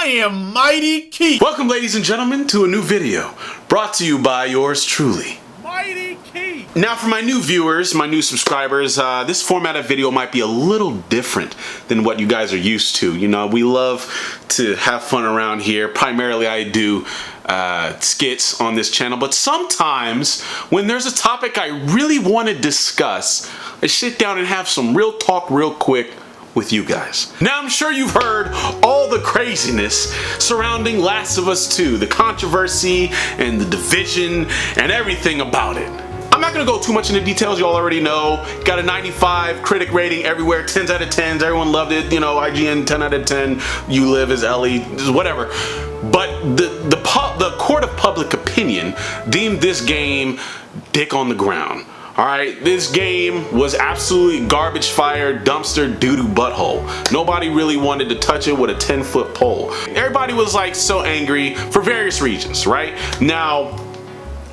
I am Mightykeef. Welcome, ladies and gentlemen, to a new video brought to you by yours truly, Mightykeef. Now, for my new viewers, my new subscribers, this format of video might be a little different than what you guys are used to. You know, we love to have fun around here. Primarily, I do skits on this channel, but sometimes when there's a topic I really want to discuss, I sit down and have some real talk real quick with you guys. Now, I'm sure you've heard all the craziness surrounding Last of Us 2, the controversy and the division and everything about it. I'm not gonna go too much into details, you all already know. Got a 95 critic rating everywhere, 10s out of 10s, everyone loved it, you know, IGN 10 out of 10, You Live as Ellie, whatever. But the court of public opinion deemed this game dick on the ground. Alright, this game was absolutely garbage fire, dumpster, doo-doo butthole. Nobody really wanted to touch it with a 10-foot pole. Everybody was like so angry for various reasons, right? Now,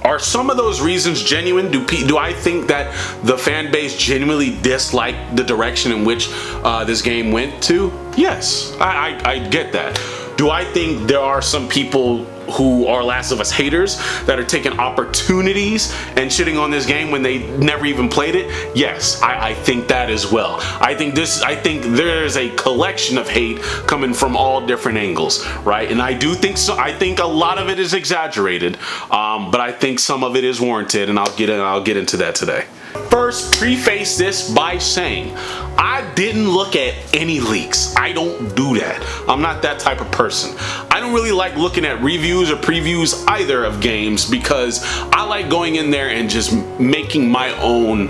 are some of those reasons genuine? Do I think that the fan base genuinely disliked the direction in which this game went to? Yes, I get that. Do I think there are some people who are Last of Us haters that are taking opportunities and shitting on this game when they never even played it? Yes, I think that as well. I think there's a collection of hate coming from all different angles, right? And I do think so. I think a lot of it is exaggerated, but I think some of it is warranted, and I'll get into that today. First, preface this by saying I didn't look at any leaks. I don't do that. I'm not that type of person. I don't really like looking at reviews or previews either of games because I like going in there and just making my own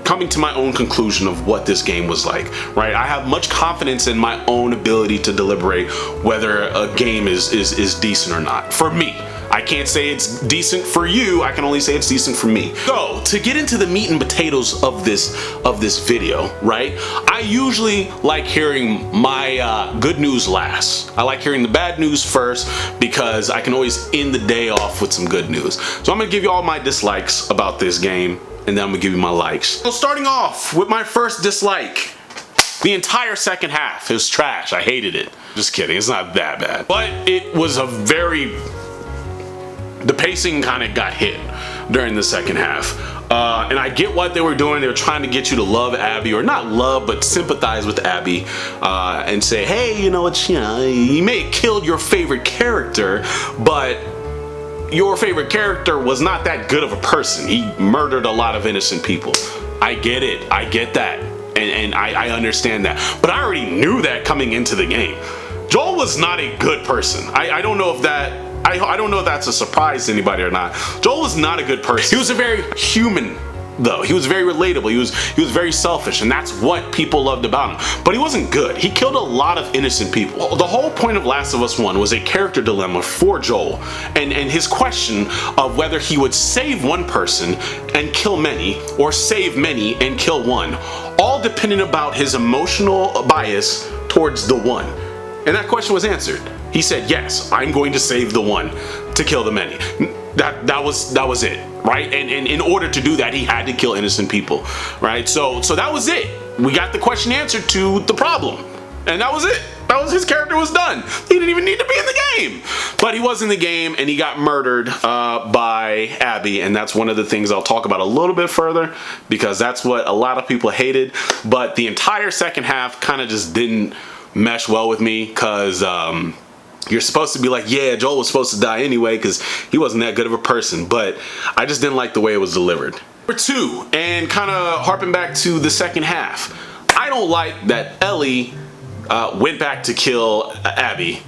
coming to my own conclusion of what this game was like, right? I have much confidence in my own ability to deliberate whether a game is decent or not. For me, I can't say it's decent for you, I can only say it's decent for me. So, to get into the meat and potatoes of this video, right? I usually like hearing my good news last. I like hearing the bad news first because I can always end the day off with some good news. So I'm gonna give you all my dislikes about this game, and then I'm gonna give you my likes. So starting off with my first dislike, the entire second half is trash. I hated it. Just kidding, it's not that bad. But it was the pacing kind of got hit during the second half. And I get what they were doing. They were trying to get you to love Abby, or not love, but sympathize with Abby, and say, hey, you know, you may have killed your favorite character, but your favorite character was not that good of a person. He murdered a lot of innocent people. I get it. I get that. And I understand that. But I already knew that coming into the game. Joel was not a good person. I don't know if that... I don't know if that's a surprise to anybody or not. Joel was not a good person. He was a very human, though. He was very relatable. He was very selfish, and that's what people loved about him. But he wasn't good. He killed a lot of innocent people. The whole point of Last of Us 1 was a character dilemma for Joel, and his question of whether he would save one person and kill many, or save many and kill one, all dependent about his emotional bias towards the one. And that question was answered. He said, yes, I'm going to save the one to kill the many. That was it, right? And in order to do that, he had to kill innocent people, right? So that was it. We got the question answered to the problem. And that was it. His character was done. He didn't even need to be in the game. But he was in the game, and he got murdered by Abby, and that's one of the things I'll talk about a little bit further, because that's what a lot of people hated. But the entire second half kind of just didn't mesh well with me, because you're supposed to be like, yeah, Joel was supposed to die anyway because he wasn't that good of a person, but I just didn't like the way it was delivered. Number two, and kind of harping back to the second half, I don't like that Ellie went back to kill Abby.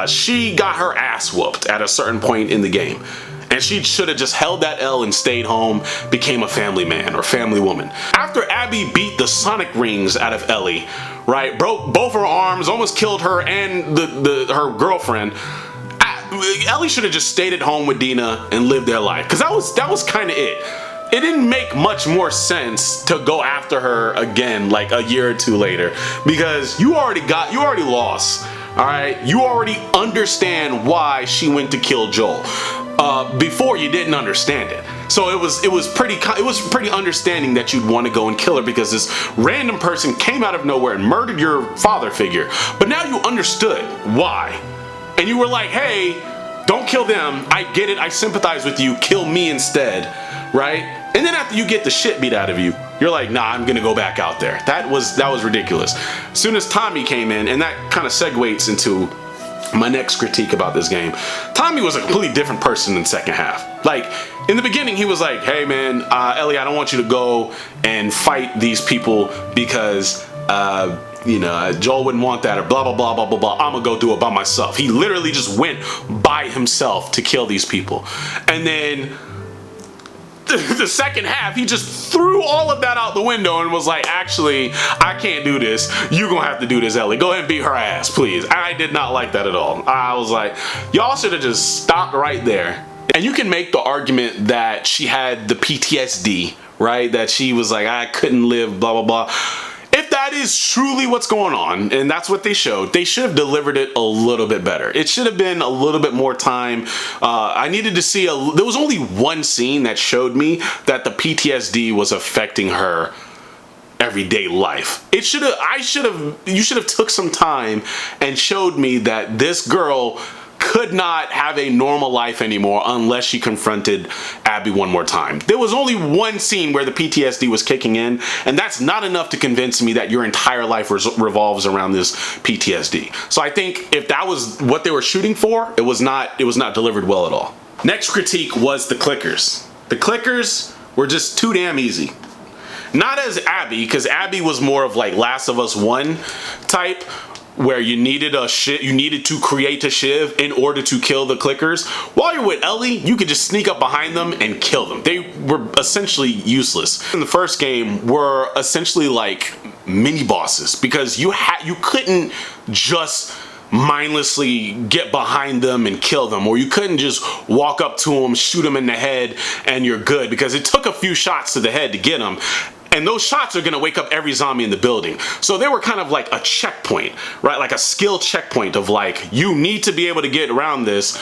She got her ass whooped at a certain point in the game, and she should have just held that L and stayed home, became a family man or family woman. After Abby beat the sonic rings out of Ellie, right, broke both her arms, almost killed her and her girlfriend, Ellie should have just stayed at home with Dina and lived their life, because that was kind of it. It didn't make much more sense to go after her again like a year or two later, because you already lost. All right, you already understand why she went to kill Joel. Before, you didn't understand it. So it was pretty understanding that you'd want to go and kill her because this random person came out of nowhere and murdered your father figure. But now you understood why. And you were like, hey, don't kill them. I get it. I sympathize with you. Kill me instead, right? And then after you get the shit beat out of you, you're like, nah, I'm gonna go back out there. That was ridiculous. As soon as Tommy came in, and that kind of segues into my next critique about this game. Tommy was a completely different person in the second half. Like, in the beginning, he was like, hey man, Ellie, I don't want you to go and fight these people because you know, Joel wouldn't want that, or blah, blah, blah, blah, blah, blah. I'm gonna go do it by myself. He literally just went by himself to kill these people. And then the second half, he just threw all of that out the window and was like, actually, I can't do this. You're gonna have to do this, Ellie. Go ahead and beat her ass, please. I did not like that at all. I was like, y'all should have just stopped right there. And you can make the argument that she had the PTSD, right? That she was like, I couldn't live, blah, blah, blah. If that is truly what's going on, and that's what they showed, they should have delivered it a little bit better. It should have been a little bit more time. I needed to see there was only one scene that showed me that the PTSD was affecting her everyday life. You should have took some time and showed me that this girl could not have a normal life anymore unless she confronted Abby one more time. There was only one scene where the PTSD was kicking in, and that's not enough to convince me that your entire life revolves around this PTSD. So I think if that was what they were shooting for, it was not delivered well at all. Next critique was the clickers. The clickers were just too damn easy. Not as Abby, because Abby was more of like Last of Us 1 type, where you needed to create a shiv in order to kill the clickers. While you're with Ellie, you could just sneak up behind them and kill them. They were essentially useless. In the first game, were essentially like mini bosses because you couldn't just mindlessly get behind them and kill them, or you couldn't just walk up to them, shoot them in the head, and you're good, because it took a few shots to the head to get them. And those shots are gonna wake up every zombie in the building. So they were kind of like a checkpoint, right? Like a skill checkpoint of like, you need to be able to get around this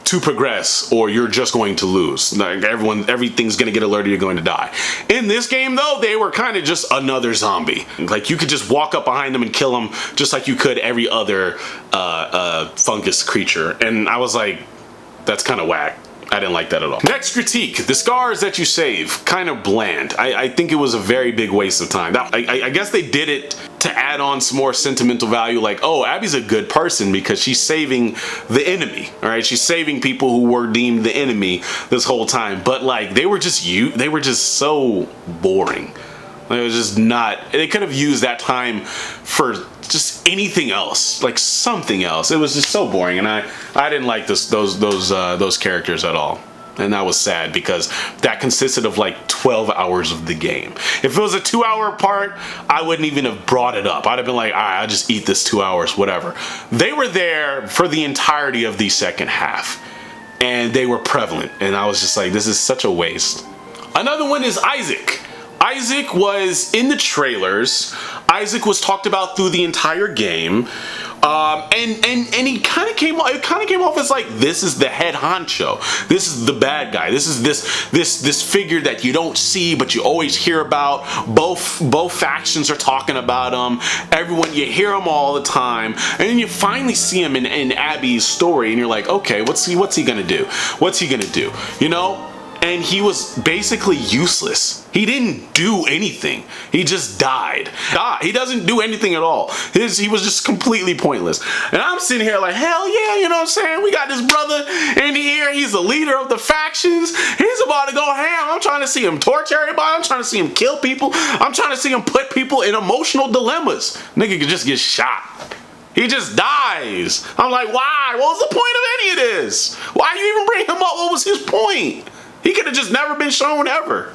to progress, or you're just going to lose. Like everything's gonna get alerted, you're going to die. In this game though, they were kind of just another zombie. Like you could just walk up behind them and kill them just like you could every other fungus creature. And I was like, that's kind of whack. I didn't like that at all. Next critique, the scars that you save, kind of bland. I think it was a very big waste of time. I guess they did it to add on some more sentimental value, like, oh, Abby's a good person because she's saving the enemy, all right? She's saving people who were deemed the enemy this whole time. But like, they were just so boring. It was just not, they could have used that time for just anything else, like something else. It was just so boring, and I didn't like those characters at all. And that was sad because that consisted of like 12 hours of the game. If it was a 2-hour part, I wouldn't even have brought it up. I'd have been like, all right, I'll just eat this 2 hours, whatever. They were there for the entirety of the second half, and they were prevalent, and I was just like, this is such a waste. Another one is Isaac. Isaac was in the trailers. Isaac was talked about through the entire game, and he kind of came off as like, this is the head honcho. This is the bad guy. This is this figure that you don't see but you always hear about. Both factions are talking about him. Everyone, you hear him all the time, and then you finally see him in Abby's story, and you're like, okay, what's he gonna do? What's he gonna do? You know? And he was basically useless. He didn't do anything. He just died. He doesn't do anything at all. He was just completely pointless. And I'm sitting here like, hell yeah, you know what I'm saying? We got this brother in here. He's the leader of the factions. He's about to go ham. I'm trying to see him torture everybody. I'm trying to see him kill people. I'm trying to see him put people in emotional dilemmas. Nigga could just get shot. He just dies. I'm like, why? What was the point of any of this? Why do you even bring him up? What was his point? He could have just never been shown ever.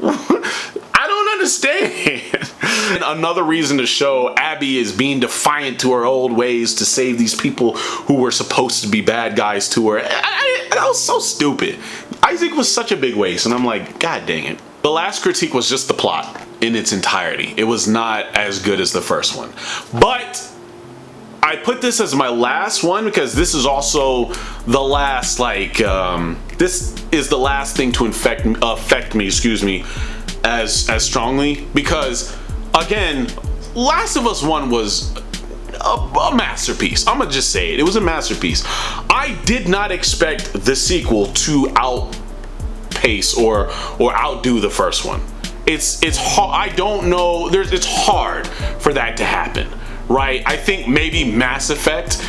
I don't understand. And another reason to show Abby is being defiant to her old ways to save these people who were supposed to be bad guys to her. That was so stupid. Isaac was such a big waste, and I'm like, god dang it. The last critique was just the plot in its entirety. It was not as good as the first one. But I put this as my last one because this is also the last, like, this is the last thing to affect me, excuse me, as strongly, because again, Last of Us 1 was a masterpiece. I'm gonna just say it. It was a masterpiece. I did not expect the sequel to outpace or outdo the first one. It's hard. I don't know. It's hard for that to happen, right? I think maybe Mass Effect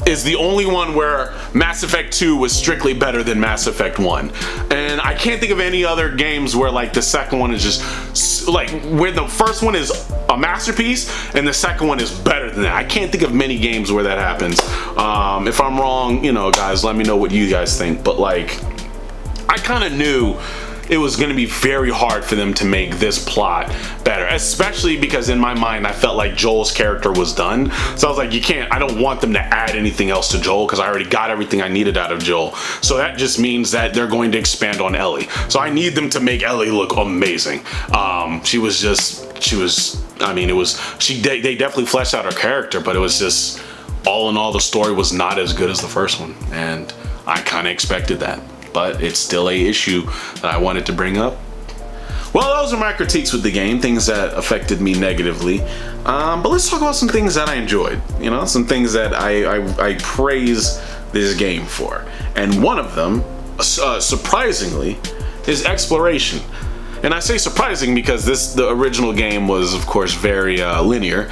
is the only one where Mass Effect 2 was strictly better than Mass Effect 1. And I can't think of any other games where like the second one is just like where the first one is a masterpiece and the second one is better than that. I can't think of many games where that happens. If I'm wrong, you know, guys, let me know what you guys think. But like, I kind of knew it was going to be very hard for them to make this plot better, especially because in my mind I felt like Joel's character was done. So I was like, I don't want them to add anything else to Joel because I already got everything I needed out of Joel. So that just means that they're going to expand on Ellie. So I need them to make Ellie look amazing. They definitely fleshed out her character, but it was just, all in all, the story was not as good as the first one, and I kind of expected that. But it's still a issue that I wanted to bring up. Well, those are my critiques with the game, things that affected me negatively. But let's talk about some things that I enjoyed. You know, some things that I praise this game for. And one of them, surprisingly, is exploration. And I say surprising because the original game was, of course, very linear.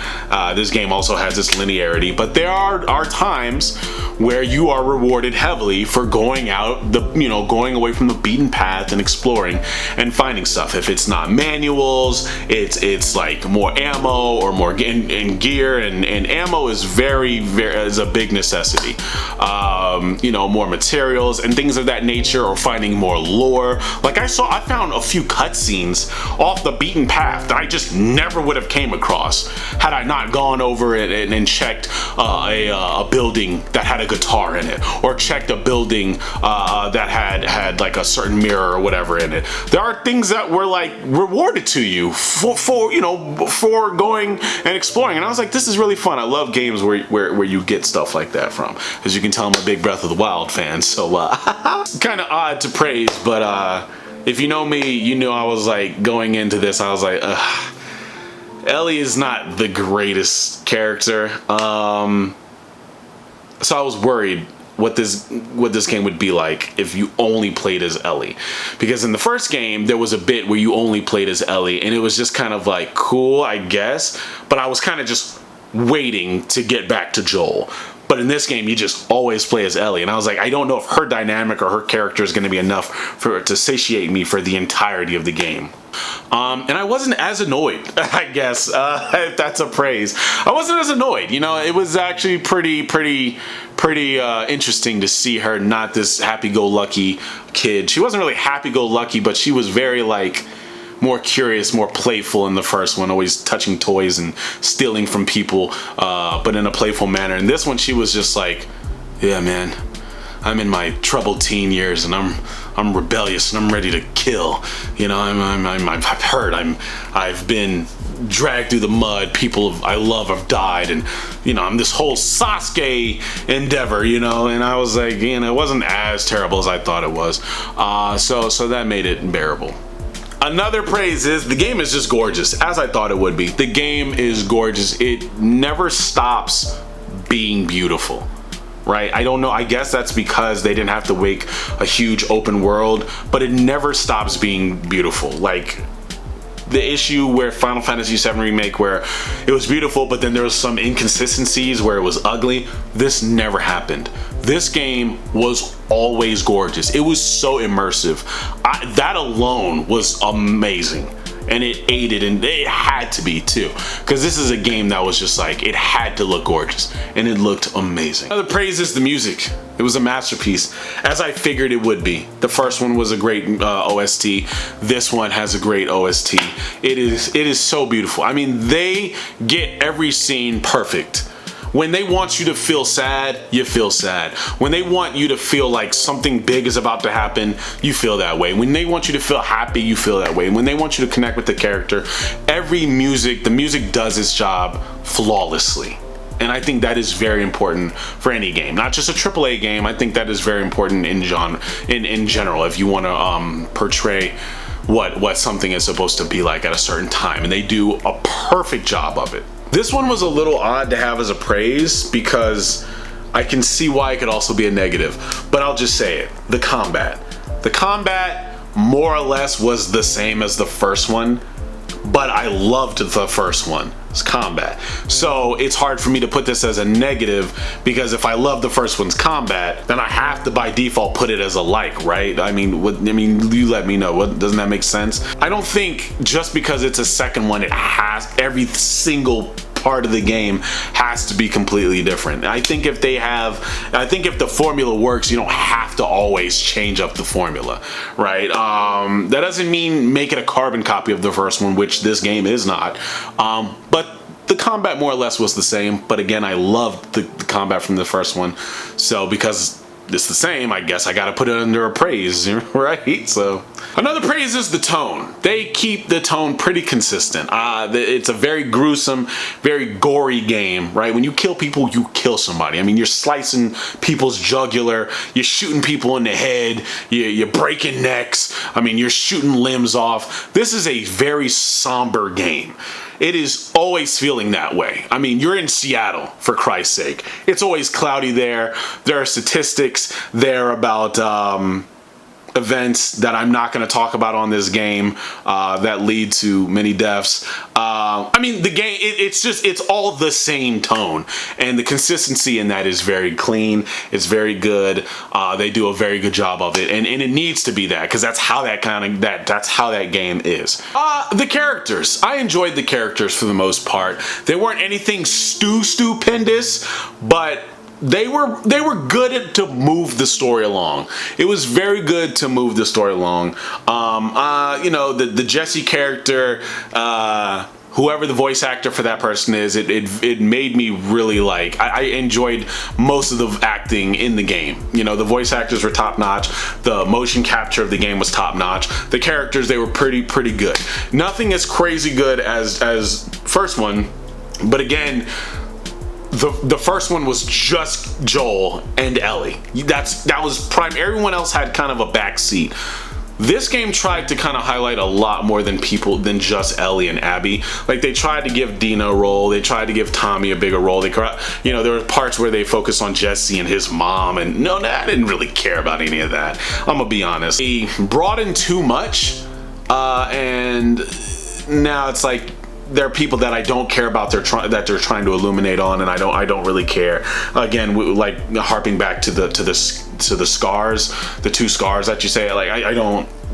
This game also has this linearity, but there are times where you are rewarded heavily for going going away from the beaten path and exploring and finding stuff. If it's not manuals, it's like more ammo or more in gear, and ammo is is a big necessity. More materials and things of that nature, or finding more lore. Like I found a few cutscenes off the beaten path that I just never would have came across had I not gone over it and checked a building that had a guitar in it, or checked a building that had like a certain mirror or whatever in it. There are things that were like rewarded to you for going and exploring, and I was like, this is really fun. I love games where you get stuff like that from. As you can tell, I'm a big Breath of the Wild fan, so kind of odd to praise, but if you know me, you know I was like, going into this, I was like, ugh. Ellie is not the greatest character, so I was worried what this game would be like if you only played as Ellie, because in the first game there was a bit where you only played as Ellie, and it was just kind of like cool, I guess, but I was kind of just waiting to get back to Joel. But in this game, you just always play as Ellie, and I was like, I don't know if her dynamic or her character is going to be enough to satiate me for the entirety of the game. And I wasn't as annoyed, I guess, if that's a praise. I wasn't as annoyed. It was actually pretty interesting to see her not this happy-go-lucky kid. She wasn't really happy-go-lucky, but she was very like more curious, more playful in the first one, always touching toys and stealing from people, but in a playful manner. And this one, she was just like, yeah, man, I'm in my troubled teen years, and I'm rebellious, and I'm ready to kill. I've heard, I've been dragged through the mud. People I love have died, and I'm this whole Sasuke endeavor, and I was like, it wasn't as terrible as I thought it was. So that made it bearable. Another praise is the game is just gorgeous, as I thought it would be. The game is gorgeous. It never stops being beautiful, right? I don't know, I guess that's because they didn't have to make a huge open world, but it never stops being beautiful. Like the issue where Final Fantasy VII Remake, where it was beautiful, but then there was some inconsistencies where it was ugly. This never happened. This game was always gorgeous. It was so immersive. That alone was amazing. And it aided, and it had to be too, because this is a game that was just like, it had to look gorgeous, and it looked amazing. Another praise is the music. It was a masterpiece, as I figured it would be. The first one was a great OST. This one has a great OST. It is so beautiful. I mean, they get every scene perfect. When they want you to feel sad, you feel sad. When they want you to feel like something big is about to happen, you feel that way. When they want you to feel happy, you feel that way. When they want you to connect with the character, the music does its job flawlessly. And I think that is very important for any game, not just a AAA game. I think that is very important in general, if you want to portray what something is supposed to be like at a certain time, and they do a perfect job of it. This one was a little odd to have as a praise because I can see why it could also be a negative, but I'll just say it. The combat more or less was the same as the first one, but I loved the first one. It's combat. So it's hard for me to put this as a negative, because if I love the first one's combat, then I have to by default put it as a like, right? I mean, you let me know. Doesn't that make sense? I don't think just because it's a second one, it has every single part of the game has to be completely different. I think if the formula works, you don't have to always change up the formula, right? That doesn't mean make it a carbon copy of the first one, which this game is not. But the combat more or less was the same. But again, I loved the combat from the first one. So because it's the same, I guess I gotta put it under a praise, right? So another praise is the tone. They keep the tone pretty consistent. It's a very gruesome, very gory game, right? When you kill people, you kill somebody. I mean, you're slicing people's jugular, you're shooting people in the head, you're breaking necks. I mean, you're shooting limbs off. This is a very somber game. It is always feeling that way. I mean, you're in Seattle, for Christ's sake. It's always cloudy there. There are statistics there about events that I'm not going to talk about on this game that lead to many deaths. I mean, the game, it's all the same tone, and the consistency in that is very clean. It's very good. They do a very good job of it, and it needs to be that, because that's how that's how that game is. The characters, I enjoyed the characters for the most part. They weren't anything stupendous, but they were good to move the story along. It was very good to move the story along. You know, the Jesse character, whoever the voice actor for that person is, it made me really like. I enjoyed most of the acting in the game. You know, the voice actors were top notch. The motion capture of the game was top notch. The characters, they were pretty good. Nothing as crazy good as first one, but again, the first one was just Joel and Ellie. That was prime. Everyone else had kind of a back seat. This game tried to kind of highlight a lot more than just Ellie and Abby. Like, they tried to give Dina a role, they tried to give Tommy a bigger role. You know, there were parts where they focused on Jesse and his mom, and no, I didn't really care about any of that. I'm gonna be honest. They brought in too much, and now it's like, there are people that I don't care about that they're trying to illuminate on, and I don't really care. Again, like harping back to the scars, the two scars that you say, like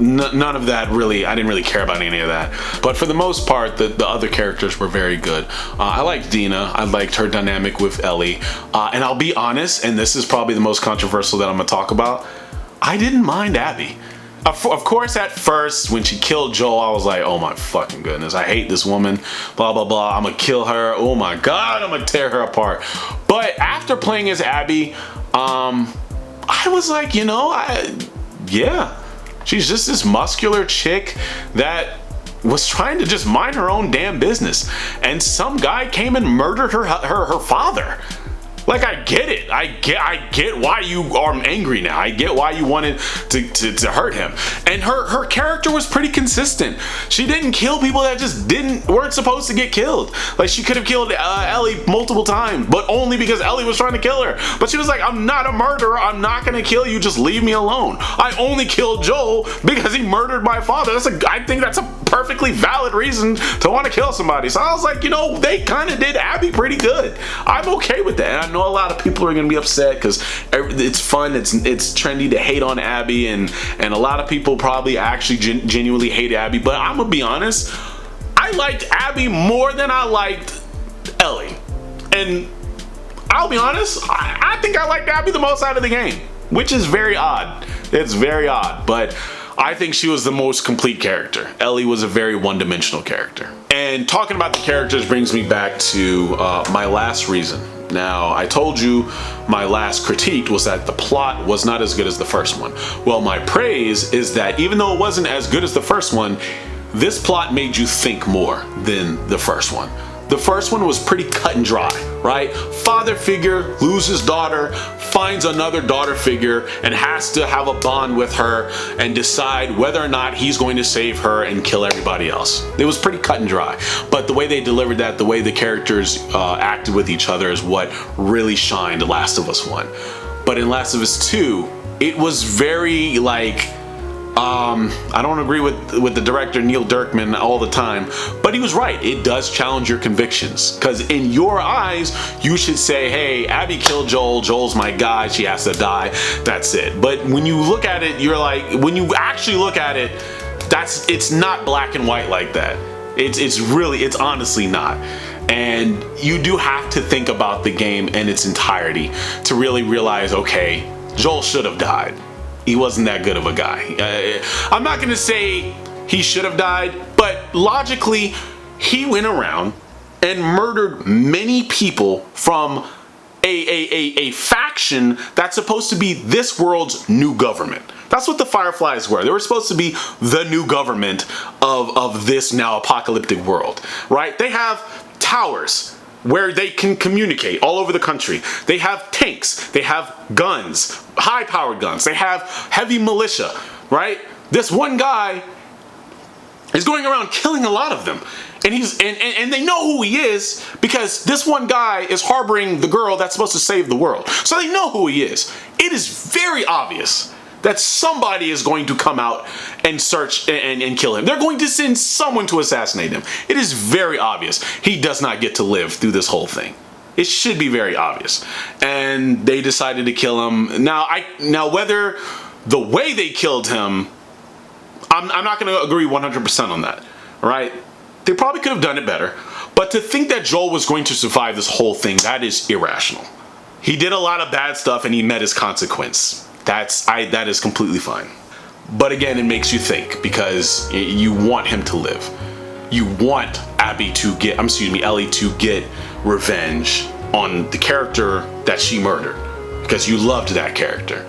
none of that really, I didn't really care about any of that. But for the most part, the other characters were very good. I liked Dina. I liked her dynamic with Ellie. And I'll be honest, and this is probably the most controversial that I'm gonna talk about, I didn't mind Abby. Of course, at first, when she killed Joel, I was like, oh my fucking goodness, I hate this woman, blah, blah, blah, I'm gonna kill her, oh my God, I'm gonna tear her apart. But after playing as Abby, I was like, you know, yeah, she's just this muscular chick that was trying to just mind her own damn business. And some guy came and murdered her father. Like, I get it. I get why you are angry now. I get why you wanted to hurt him. And her character was pretty consistent. She didn't kill people that just weren't supposed to get killed. Like, she could have killed Ellie multiple times, but only because Ellie was trying to kill her. But she was like, I'm not a murderer. I'm not gonna kill you. Just leave me alone. I only killed Joel because he murdered my father. I think that's a perfectly valid reason to want to kill somebody. So I was like, you know, they kind of did Abby pretty good. I'm okay with that. And I know a lot of people are gonna be upset because it's fun, it's trendy to hate on Abby, and a lot of people probably actually genuinely hate Abby. But I'm gonna be honest, I liked Abby more than I liked Ellie, and I'll be honest, I think I liked Abby the most out of the game, which is very odd. It's very odd, but I think she was the most complete character. Ellie was a very one-dimensional character. And talking about the characters brings me back to my last reason. Now, I told you my last critique was that the plot was not as good as the first one. Well, my praise is that even though it wasn't as good as the first one, this plot made you think more than the first one. The first one was pretty cut and dry, right? Father figure loses daughter, finds another daughter figure, and has to have a bond with her and decide whether or not he's going to save her and kill everybody else. It was pretty cut and dry, but the way they delivered that, the way the characters acted with each other is what really shined Last of Us 1. But in Last of Us 2, it was very like, I don't agree with the director Neil Druckmann all the time, but he was right. It does challenge your convictions, because in your eyes you should say, hey, Abby killed Joel, Joel's my guy, she has to die, that's it. But when you look at it, you're like, when you actually look at it, it's not black and white like that. It's honestly not. And you do have to think about the game in its entirety to really realize, okay, Joel should have died. He wasn't that good of a guy. I'm not gonna say he should have died, but logically, he went around and murdered many people from a faction that's supposed to be this world's new government. That's what the Fireflies were. They were supposed to be the new government of this now apocalyptic world, right? They have towers where they can communicate all over the country. They have tanks, they have guns, high-powered guns, they have heavy militia, right? This one guy is going around killing a lot of them. And and they know who he is, because this one guy is harboring the girl that's supposed to save the world. So they know who he is. It is very obvious that somebody is going to come out and search and kill him. They're going to send someone to assassinate him. It is very obvious he does not get to live through this whole thing. It should be very obvious. And they decided to kill him. Now whether the way they killed him, I'm not going to agree 100% on that, right? They probably could have done it better. But to think that Joel was going to survive this whole thing, that is irrational. He did a lot of bad stuff and he met his consequence. That is completely fine. But again, it makes you think, because you want him to live. You want Ellie to get revenge on the character that she murdered, because you loved that character.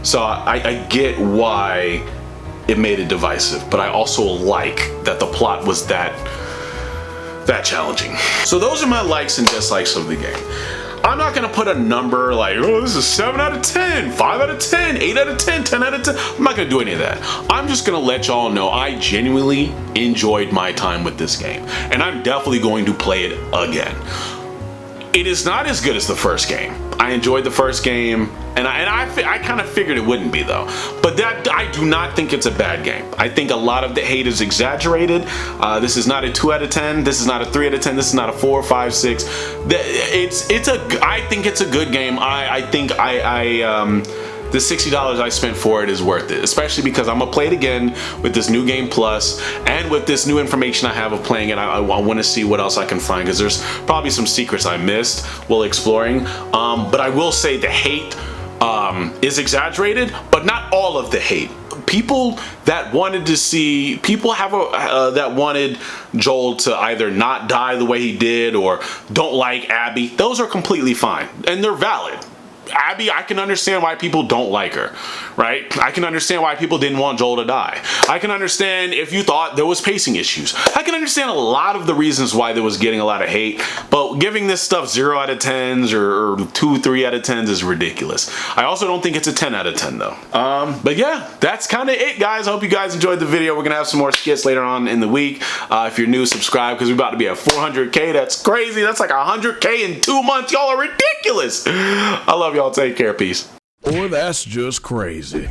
So I get why it made it divisive, but I also like that the plot was that challenging. So those are my likes and dislikes of the game. I'm not gonna put a number like, oh, this is 7 out of 10, 5 out of 10, 8 out of 10, 10 out of 10. I'm not gonna do any of that. I'm just gonna let y'all know I genuinely enjoyed my time with this game, and I'm definitely going to play it again. It is not as good as the first game. I enjoyed the first game, and I kind of figured it wouldn't be though. But that, I do not think it's a bad game. I think a lot of the hate is exaggerated. This is not a 2 out of 10. This is not a 3 out of 10. This is not a 4, 5, 6. I think it's a good game. I think the $60 I spent for it is worth it, especially because I'm gonna play it again with this new game plus, and with this new information I have of playing it. I want to see what else I can find, because there's probably some secrets I missed while exploring. But I will say the hate is exaggerated, but not all of the hate. People that wanted that wanted Joel to either not die the way he did or don't like Abby, those are completely fine and they're valid. Abby, I can understand why people don't like her, right? I can understand why people didn't want Joel to die. I can understand if you thought there was pacing issues. I can understand a lot of the reasons why there was getting a lot of hate, but giving this stuff 0 out of 10s or 2, 3 out of 10s is ridiculous. I also don't think it's a 10 out of 10 though. But yeah, that's kind of it, guys. I hope you guys enjoyed the video. We're gonna have some more skits later on in the week. If you're new, subscribe, because we're about to be at 400K. That's crazy. That's like 100K in 2 months. Y'all are ridiculous. I love y'all. Take care. Peace. Or that's just crazy.